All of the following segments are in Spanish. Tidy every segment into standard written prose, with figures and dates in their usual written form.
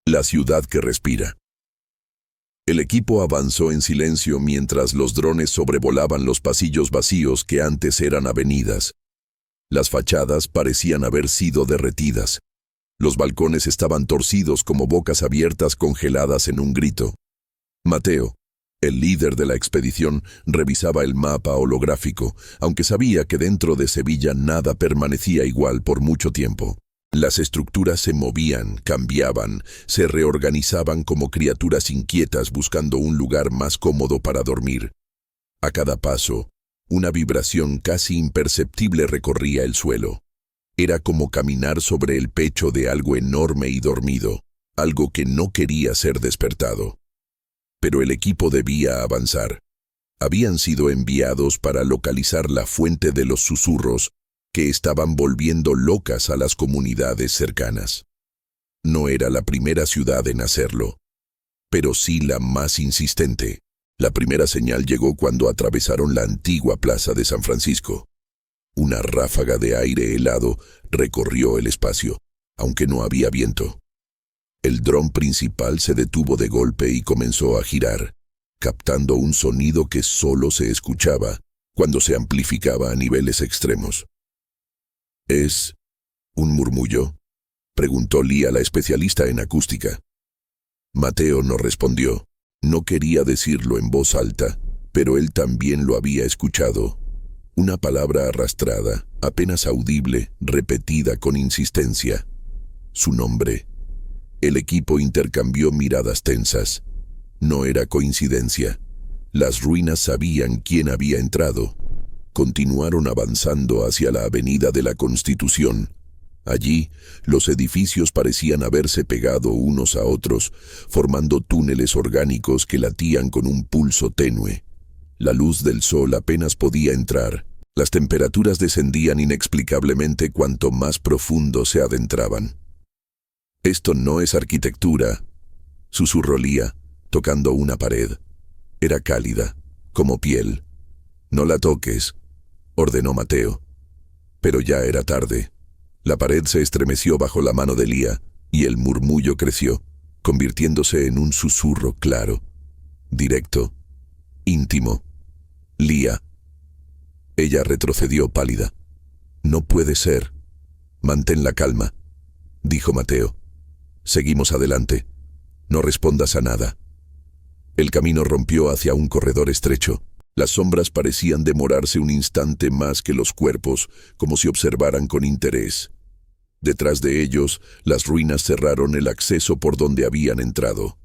La ciudad que respira. El equipo avanzó en silencio mientras los drones sobrevolaban los pasillos vacíos que antes eran avenidas. Las fachadas parecían haber sido derretidas. Los balcones estaban torcidos como bocas abiertas congeladas en un grito. Mateo, el líder de la expedición, revisaba el mapa holográfico, aunque sabía que dentro de Sevilla nada permanecía igual por mucho tiempo. Las estructuras se movían, cambiaban, se reorganizaban como criaturas inquietas buscando un lugar más cómodo para dormir. A cada paso, una vibración casi imperceptible recorría el suelo. Era como caminar sobre el pecho de algo enorme y dormido, algo que no quería ser despertado. Pero el equipo debía avanzar. Habían sido enviados para localizar la fuente de los susurros que estaban volviendo locas a las comunidades cercanas. No era la primera ciudad en hacerlo, pero sí la más insistente. La primera señal llegó cuando atravesaron la antigua plaza de San Francisco. Una ráfaga de aire helado recorrió el espacio, aunque no había viento. El dron principal se detuvo de golpe y comenzó a girar, captando un sonido que solo se escuchaba cuando se amplificaba a niveles extremos. ¿Es un murmullo?, preguntó Lía, la especialista en acústica. Mateo no respondió. No quería decirlo en voz alta, pero él también lo había escuchado. Una palabra arrastrada, apenas audible, repetida con insistencia. Su nombre. El equipo intercambió miradas tensas. No era coincidencia. Las ruinas sabían quién había entrado. Continuaron avanzando hacia la avenida de la Constitución. Allí, los edificios parecían haberse pegado unos a otros, formando túneles orgánicos que latían con un pulso tenue. La luz del sol apenas podía entrar. Las temperaturas descendían inexplicablemente cuanto más profundo se adentraban. «Esto no es arquitectura», susurró Lía, tocando una pared. Era cálida, como piel. «No la toques», ordenó Mateo. Pero ya era tarde. La pared se estremeció bajo la mano de Lía y el murmullo creció, convirtiéndose en un susurro claro, directo, íntimo. «Lía». Ella retrocedió pálida. «No puede ser». «Mantén la calma», dijo Mateo. «Seguimos adelante. No respondas a nada». El camino rompió hacia un corredor estrecho. Las sombras parecían demorarse un instante más que los cuerpos, como si observaran con interés. Detrás de ellos, las ruinas cerraron el acceso por donde habían entrado.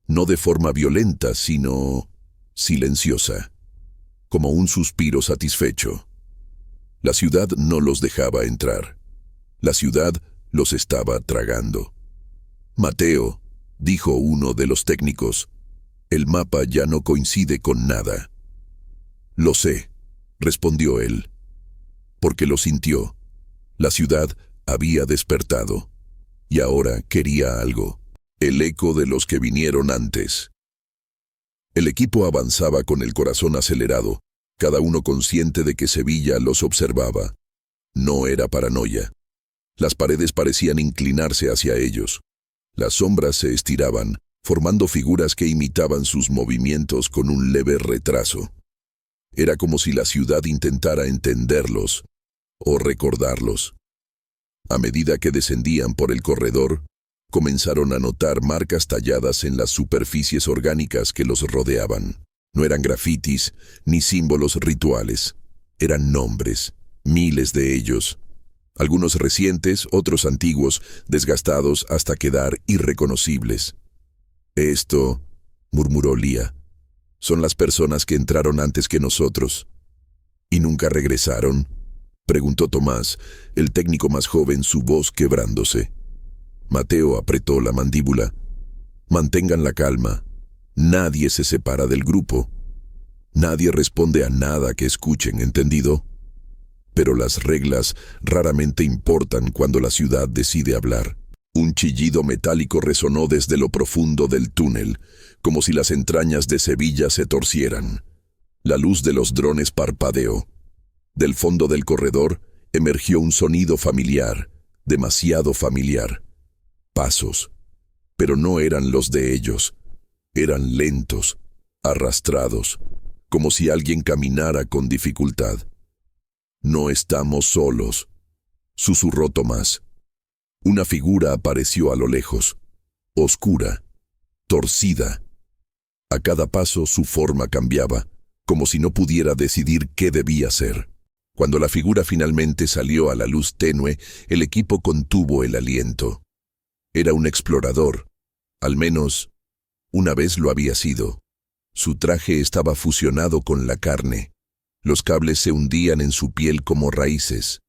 No de forma violenta, sino silenciosa, como un suspiro satisfecho. La ciudad no los dejaba entrar. La ciudad los estaba tragando. «Mateo», dijo uno de los técnicos, «el mapa ya no coincide con nada». «Lo sé», respondió él, porque lo sintió. La ciudad había despertado, y ahora quería algo, el eco de los que vinieron antes. El equipo avanzaba con el corazón acelerado, cada uno consciente de que Sevilla los observaba. No era paranoia. Las paredes parecían inclinarse hacia ellos. Las sombras se estiraban, formando figuras que imitaban sus movimientos con un leve retraso. Era como si la ciudad intentara entenderlos o recordarlos. A medida que descendían por el corredor, comenzaron a notar marcas talladas en las superficies orgánicas que los rodeaban. No eran grafitis ni símbolos rituales. Eran nombres, miles de ellos. Algunos recientes, otros antiguos, desgastados hasta quedar irreconocibles. «Esto», murmuró Lía, «son las personas que entraron antes que nosotros». «¿Y nunca regresaron?», preguntó Tomás, el técnico más joven, su voz quebrándose. Mateo apretó la mandíbula. «Mantengan la calma. Nadie se separa del grupo. Nadie responde a nada que escuchen, ¿entendido? Pero las reglas raramente importan cuando la ciudad decide hablar». Un chillido metálico resonó desde lo profundo del túnel, como si las entrañas de Sevilla se torcieran. La luz de los drones parpadeó. Del fondo del corredor emergió un sonido familiar, demasiado familiar. Pasos. pero no eran los de ellos. Eran lentos, arrastrados, como si alguien caminara con dificultad. «No estamos solos», susurró Tomás. Una figura apareció a lo lejos, oscura, torcida. A cada paso su forma cambiaba, como si no pudiera decidir qué debía ser. Cuando la figura finalmente salió a la luz tenue, el equipo contuvo el aliento. Era un explorador, al menos una vez lo había sido. Su traje estaba fusionado con la carne. Los cables se hundían en su piel como raíces.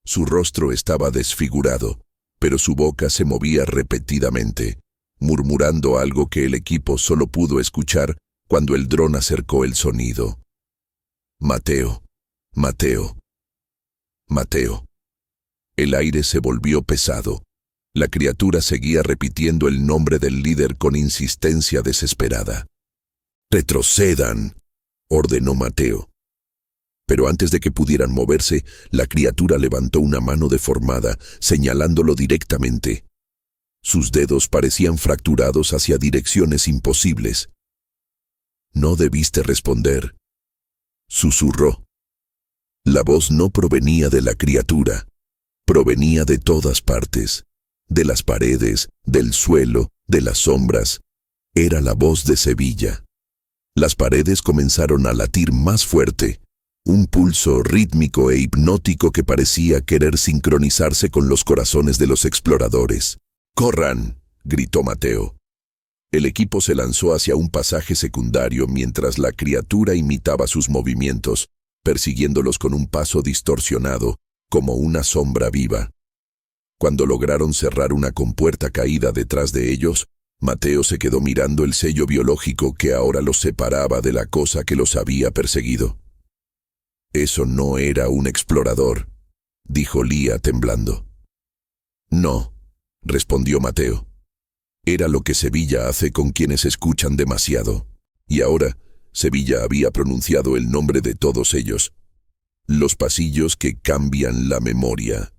Su rostro estaba desfigurado, pero su boca se movía repetidamente, murmurando algo que el equipo solo pudo escuchar cuando el dron acercó el sonido. «Mateo, Mateo, Mateo». El aire se volvió pesado. La criatura seguía repitiendo el nombre del líder con insistencia desesperada. «Retrocedan», ordenó Mateo. Pero antes de que pudieran moverse, la criatura levantó una mano deformada, señalándolo directamente. Sus dedos parecían fracturados hacia direcciones imposibles. «No debiste responder», susurró. La voz no provenía de la criatura, provenía de todas partes, de las paredes, del suelo, de las sombras. Era la voz de Sevilla. Las paredes comenzaron a latir más fuerte, un pulso rítmico e hipnótico que parecía querer sincronizarse con los corazones de los exploradores. «¡Corran!», gritó Mateo. El equipo se lanzó hacia un pasaje secundario mientras la criatura imitaba sus movimientos, persiguiéndolos con un paso distorsionado, como una sombra viva. Cuando lograron cerrar una compuerta caída detrás de ellos, Mateo se quedó mirando el sello biológico que ahora los separaba de la cosa que los había perseguido. «Eso no era un explorador», dijo Lía temblando. «No», respondió Mateo. «Era lo que Sevilla hace con quienes escuchan demasiado». Y ahora, Sevilla había pronunciado el nombre de todos ellos. Los pasillos que cambian la memoria.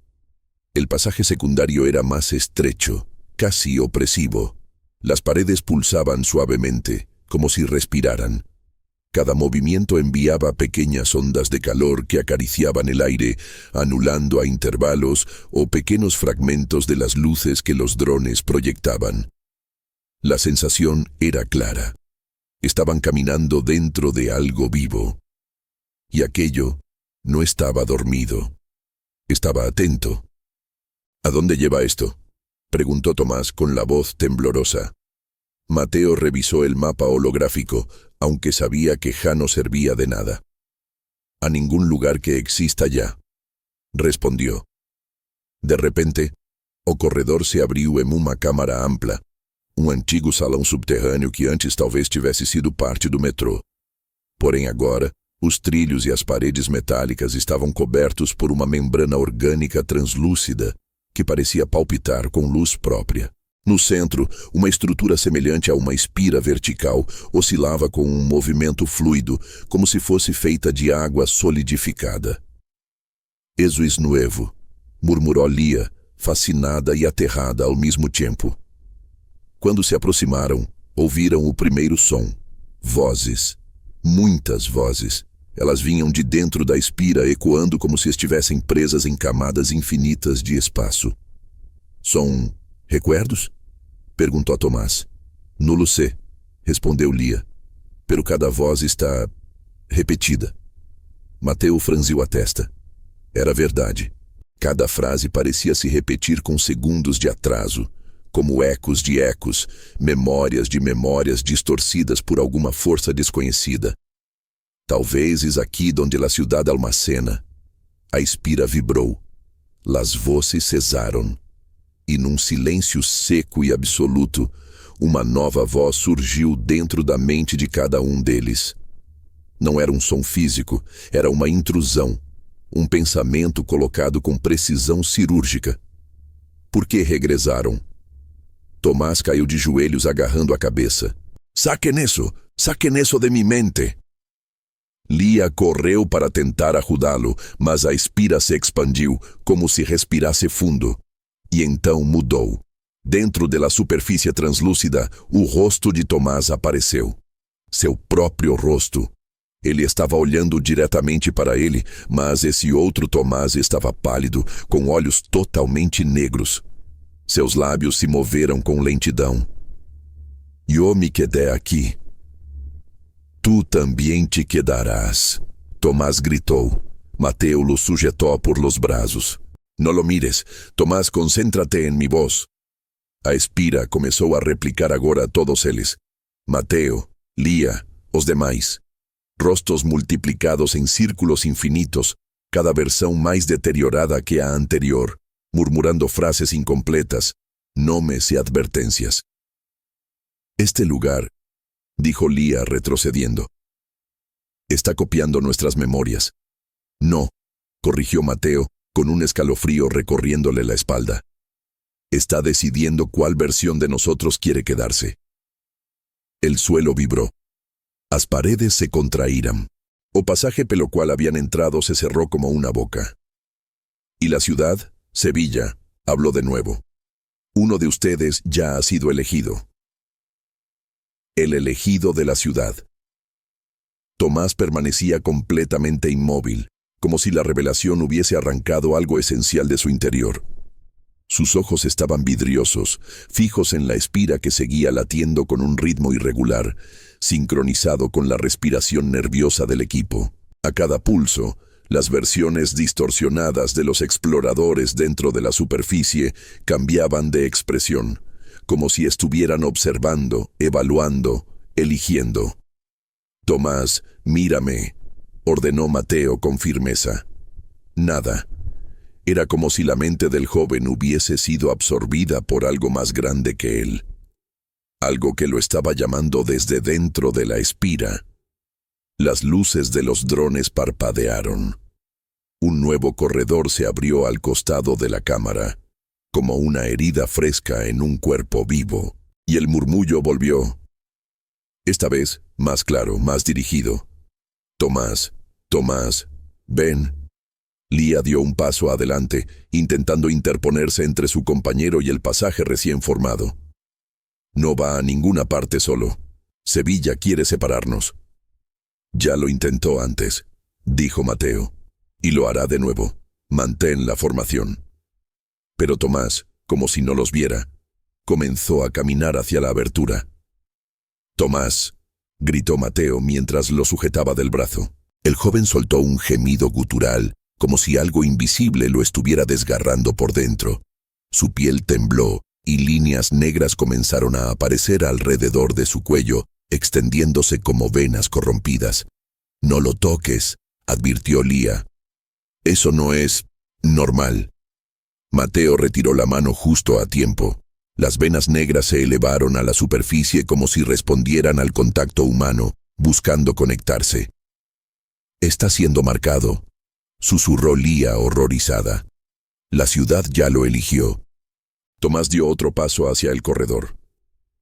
El pasaje secundario era más estrecho, casi opresivo. Las paredes pulsaban suavemente, como si respiraran. Cada movimiento enviaba pequeñas ondas de calor que acariciaban el aire, anulando a intervalos o pequeños fragmentos de las luces que los drones proyectaban. La sensación era clara. Estaban caminando dentro de algo vivo. Y aquello no estaba dormido. Estaba atento. «¿A dónde lleva esto?», preguntó Tomás con la voz temblorosa. Mateo revisó el mapa holográfico, aunque sabía que ya no servía de nada. «A ningún lugar que exista ya», respondió. De repente, o corredor se abriu em uma câmara ampla, antigo salão subterrâneo que antes talvez tivesse sido parte do metrô. Porém agora, os trilhos e as paredes metálicas estavam cobertos por uma membrana orgânica translúcida que parecia palpitar com luz própria. No centro, uma estrutura semelhante a uma espira vertical oscilava com um movimento fluido, como se fosse feita de água solidificada. «Eso es nuevo», murmurou Lía, fascinada e aterrada ao mesmo tempo. Quando se aproximaram, ouviram o primeiro som. Vozes. Muitas vozes. Elas vinham de dentro da espira, ecoando como se estivessem presas em camadas infinitas de espaço. «São recuerdos?», perguntou Tomás. «No lo sé», respondeu Lía. «Pero cada voz está repetida». Mateo franziu a testa. Era verdade. Cada frase parecia se repetir com segundos de atraso, como ecos de ecos, memórias de memórias distorcidas por alguma força desconhecida. «Talvez es aqui donde la ciudad almacena». A espira vibrou. Las voces cesaram. E num silêncio seco e absoluto, uma nova voz surgiu dentro da mente de cada um deles. Não era um som físico, era uma intrusão, um pensamento colocado com precisão cirúrgica. Por que regresaram? Tomás caiu de joelhos agarrando a cabeça. Saquen eso de mi mente». Lía correu para tentar ajudá-lo, mas a espira se expandiu, como se respirasse fundo. E então mudou. Dentro da superfície translúcida, o rosto de Tomás apareceu. Seu próprio rosto. Ele estava olhando diretamente para ele, mas esse outro Tomás estava pálido, com olhos totalmente negros. Seus lábios se moveram com lentidão. Eu me quedé aqui. Tu também te quedarás. Tomás gritou. Mateo lo sujetou por los brazos. No lo mires. Tomás, concéntrate en mi voz. A espira começou a replicar agora a todos eles. Mateo, Lia, os demais. Rostos multiplicados em círculos infinitos, cada versão mais deteriorada que a anterior, murmurando frases incompletas, nomes e advertências. Este lugar, dijo Lia retrocediendo, está copiando nuestras memorias. No, corrigió Mateo, con un escalofrío recorriéndole la espalda. Está decidiendo cuál versión de nosotros quiere quedarse. El suelo vibró. As paredes se contraíram. O pasaje pelo cual habían entrado se cerró como una boca. Y la ciudad, Sevilla, habló de nuevo. Uno de ustedes ya ha sido elegido. El elegido de la ciudad. Tomás permanecía completamente inmóvil, como si la revelación hubiese arrancado algo esencial de su interior. Sus ojos estaban vidriosos, fijos en la espira que seguía latiendo con un ritmo irregular, sincronizado con la respiración nerviosa del equipo. A cada pulso, las versiones distorsionadas de los exploradores dentro de la superficie cambiaban de expresión, como si estuvieran observando, evaluando, eligiendo. Tomás, mírame, ordenó Mateo con firmeza. Nada. Era como si la mente del joven hubiese sido absorbida por algo más grande que él. Algo que lo estaba llamando desde dentro de la espira. Las luces de los drones parpadearon. Un nuevo corredor se abrió al costado de la cámara, como una herida fresca en un cuerpo vivo, y el murmullo volvió. Esta vez, más claro, más dirigido. Tomás, Tomás, ven. Lia dio un paso adelante, intentando interponerse entre su compañero y el pasaje recién formado. No va a ninguna parte solo. Sevilla quiere separarnos. Ya lo intentó antes, dijo Mateo, y lo hará de nuevo. Mantén la formación. Pero Tomás, como si no los viera, comenzó a caminar hacia la abertura. Tomás, gritó Mateo mientras lo sujetaba del brazo. El joven soltó un gemido gutural, como si algo invisible lo estuviera desgarrando por dentro. Su piel tembló y líneas negras comenzaron a aparecer alrededor de su cuello, extendiéndose como venas corrompidas. No lo toques, advirtió Lia. Eso no es normal. Mateo retiró la mano justo a tiempo. Las venas negras se elevaron a la superficie como si respondieran al contacto humano, buscando conectarse. Está siendo marcado, susurró Lia horrorizada. La ciudad ya lo eligió. Tomás dio otro paso hacia el corredor.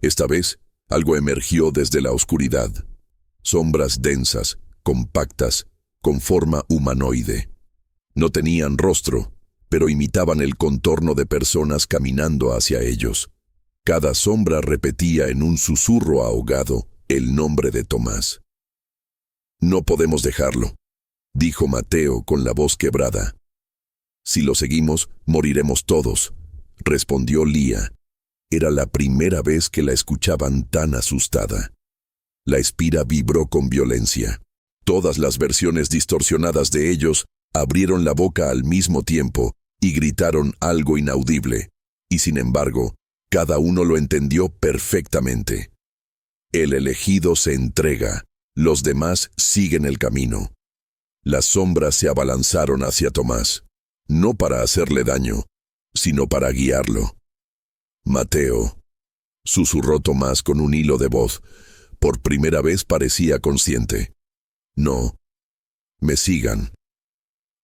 Esta vez, algo emergió desde la oscuridad. Sombras densas, compactas, con forma humanoide. No tenían rostro, pero imitaban el contorno de personas caminando hacia ellos. Cada sombra repetía en un susurro ahogado el nombre de Tomás. No podemos dejarlo, dijo Mateo con la voz quebrada. Si lo seguimos, moriremos todos, respondió Lia. Era la primera vez que la escuchaban tan asustada. La espira vibró con violencia. Todas las versiones distorsionadas de ellos abrieron la boca al mismo tiempo y gritaron algo inaudible, y sin embargo, cada uno lo entendió perfectamente. El elegido se entrega, los demás siguen el camino. Las sombras se abalanzaron hacia Tomás, no para hacerle daño, sino para guiarlo. Mateo, susurró Tomás con un hilo de voz. Por primera vez parecía consciente. No, me sigan.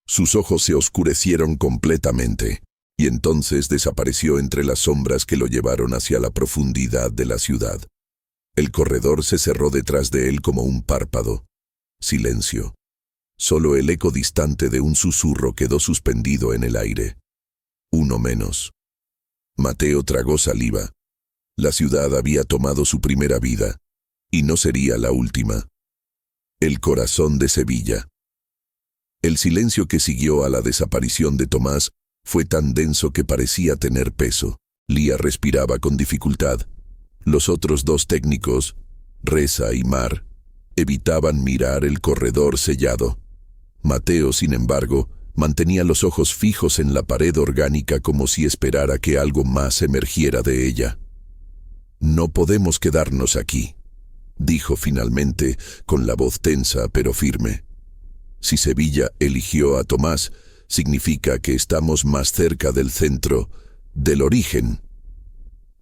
Sus ojos se oscurecieron completamente, y entonces desapareció entre las sombras que lo llevaron hacia la profundidad de la ciudad. El corredor se cerró detrás de él como un párpado. Silencio. Solo el eco distante de un susurro quedó suspendido en el aire. Uno menos. Mateo tragó saliva. La ciudad había tomado su primera vida, y no sería la última. El corazón de Sevilla. El silencio que siguió a la desaparición de Tomás fue tan denso que parecía tener peso. Lía respiraba con dificultad. Los otros dos técnicos, Reza y Mar, evitaban mirar el corredor sellado. Mateo, sin embargo, mantenía los ojos fijos en la pared orgánica como si esperara que algo más emergiera de ella. «No podemos quedarnos aquí», dijo finalmente, con la voz tensa pero firme. «Si Sevilla eligió a Tomás, significa que estamos más cerca del centro, del origen».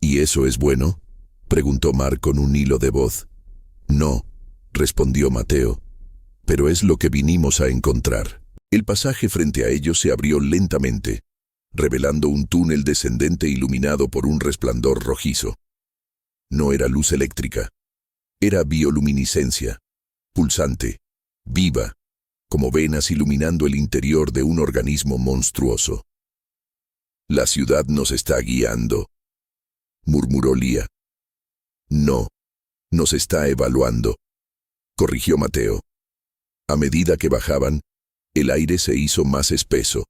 «¿Y eso es bueno?», preguntó Mar con un hilo de voz. «No», respondió Mateo, «pero es lo que vinimos a encontrar». El pasaje frente a ellos se abrió lentamente, revelando un túnel descendente iluminado por un resplandor rojizo. No era luz eléctrica, era bioluminiscencia, pulsante, viva, como venas iluminando el interior de un organismo monstruoso. «La ciudad nos está guiando», murmuró Lía. «No, nos está evaluando», corrigió Mateo. A medida que bajaban, el aire se hizo más espeso.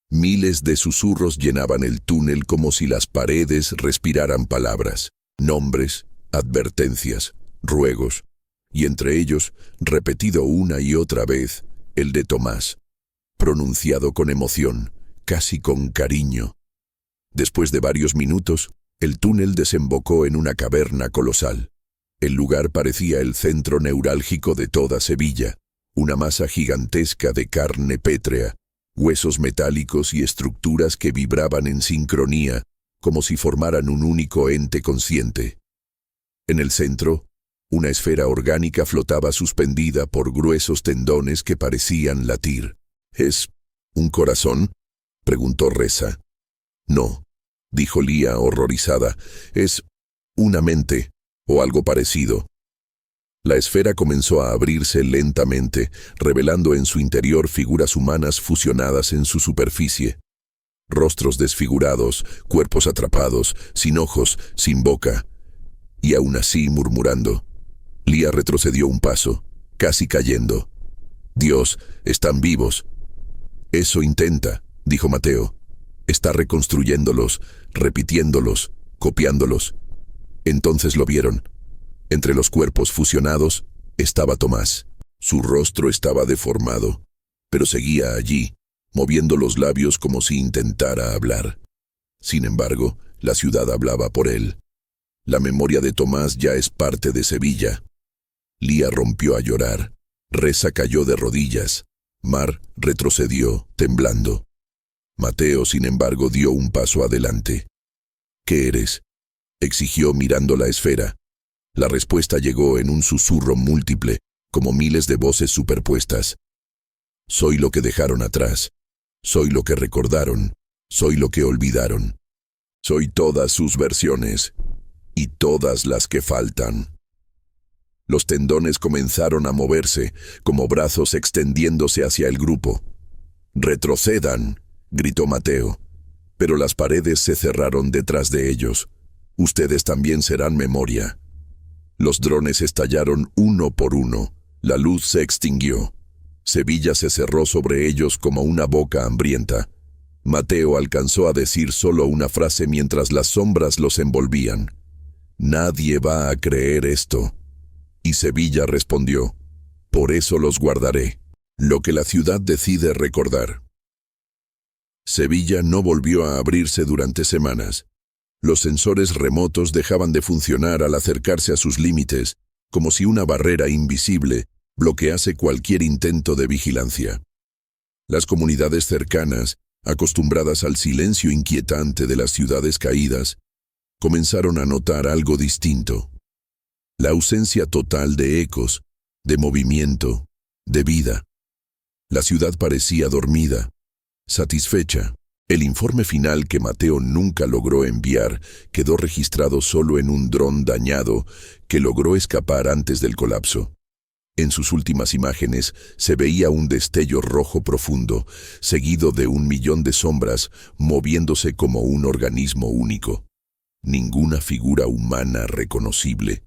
Miles de susurros llenaban el túnel como si las paredes respiraran palabras, nombres, advertencias, ruegos, y entre ellos, repetido una y otra vez, el de Tomás, pronunciado con emoción, casi con cariño. Después de varios minutos, el túnel desembocó en una caverna colosal. El lugar parecía el centro neurálgico de toda Sevilla, una masa gigantesca de carne pétrea, huesos metálicos y estructuras que vibraban en sincronía, como si formaran un único ente consciente. En el centro, una esfera orgánica flotaba suspendida por gruesos tendones que parecían latir. «¿Es un corazón?», preguntó Reza. «No», dijo Lía horrorizada, «es una mente, o algo parecido». La esfera comenzó a abrirse lentamente, revelando en su interior figuras humanas fusionadas en su superficie. Rostros desfigurados, cuerpos atrapados, sin ojos, sin boca. Y aún así murmurando. Lía retrocedió un paso, casi cayendo. «Dios, están vivos». «Eso intenta», dijo Mateo. «Está reconstruyéndolos, repitiéndolos, copiándolos». Entonces lo vieron. Entre los cuerpos fusionados estaba Tomás. Su rostro estaba deformado, pero seguía allí, moviendo los labios como si intentara hablar. Sin embargo, la ciudad hablaba por él. La memoria de Tomás ya es parte de Sevilla. Lía rompió a llorar. Reza cayó de rodillas. Mar retrocedió, temblando. Mateo, sin embargo, dio un paso adelante. «¿Qué eres?», exigió mirando la esfera. La respuesta llegó en un susurro múltiple, como miles de voces superpuestas. «Soy lo que dejaron atrás. Soy lo que recordaron. Soy lo que olvidaron. Soy todas sus versiones. Y todas las que faltan». Los tendones comenzaron a moverse, como brazos extendiéndose hacia el grupo. «Retrocedan», gritó Mateo. Pero las paredes se cerraron detrás de ellos. «Ustedes también serán memoria». Los drones estallaron uno por uno. La luz se extinguió. Sevilla se cerró sobre ellos como una boca hambrienta. Mateo alcanzó a decir solo una frase mientras las sombras los envolvían. «Nadie va a creer esto». Y Sevilla respondió: «Por eso los guardaré». Lo que la ciudad decide recordar. Sevilla no volvió a abrirse durante semanas. Los sensores remotos dejaban de funcionar al acercarse a sus límites, como si una barrera invisible bloquease cualquier intento de vigilancia. Las comunidades cercanas, acostumbradas al silencio inquietante de las ciudades caídas, comenzaron a notar algo distinto. La ausencia total de ecos, de movimiento, de vida. La ciudad parecía dormida, satisfecha. El informe final que Mateo nunca logró enviar quedó registrado solo en un dron dañado que logró escapar antes del colapso. En sus últimas imágenes se veía un destello rojo profundo, seguido de 1.000.000 de sombras, moviéndose como un organismo único. Ninguna figura humana reconocible.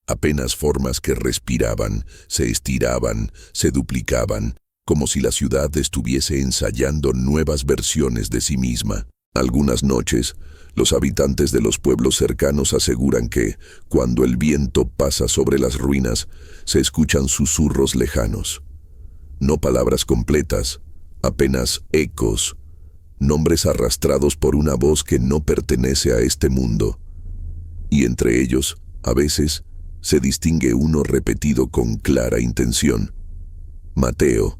Apenas formas que respiraban, se estiraban, se duplicaban, como si la ciudad estuviese ensayando nuevas versiones de sí misma. Algunas noches, los habitantes de los pueblos cercanos aseguran que, cuando el viento pasa sobre las ruinas, se escuchan susurros lejanos. No palabras completas, apenas ecos, nombres arrastrados por una voz que no pertenece a este mundo. Y entre ellos, a veces, se distingue uno repetido con clara intención. Mateo.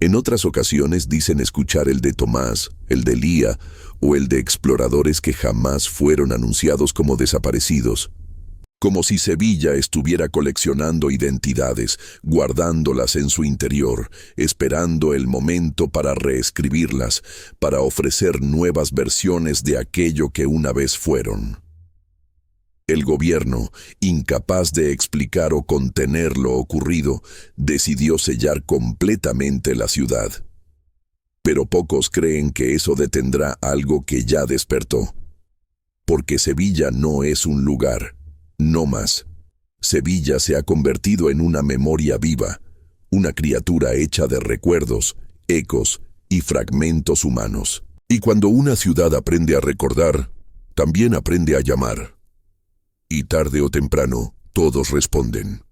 En otras ocasiones dicen escuchar el de Tomás, el de Elía o el de exploradores que jamás fueron anunciados como desaparecidos. Como si Sevilla estuviera coleccionando identidades, guardándolas en su interior, esperando el momento para reescribirlas, para ofrecer nuevas versiones de aquello que una vez fueron. El gobierno, incapaz de explicar o contener lo ocurrido, decidió sellar completamente la ciudad. Pero pocos creen que eso detendrá algo que ya despertó. Porque Sevilla no es un lugar, no más. Sevilla se ha convertido en una memoria viva, una criatura hecha de recuerdos, ecos y fragmentos humanos. Y cuando una ciudad aprende a recordar, también aprende a llamar. Y tarde o temprano, todos responden.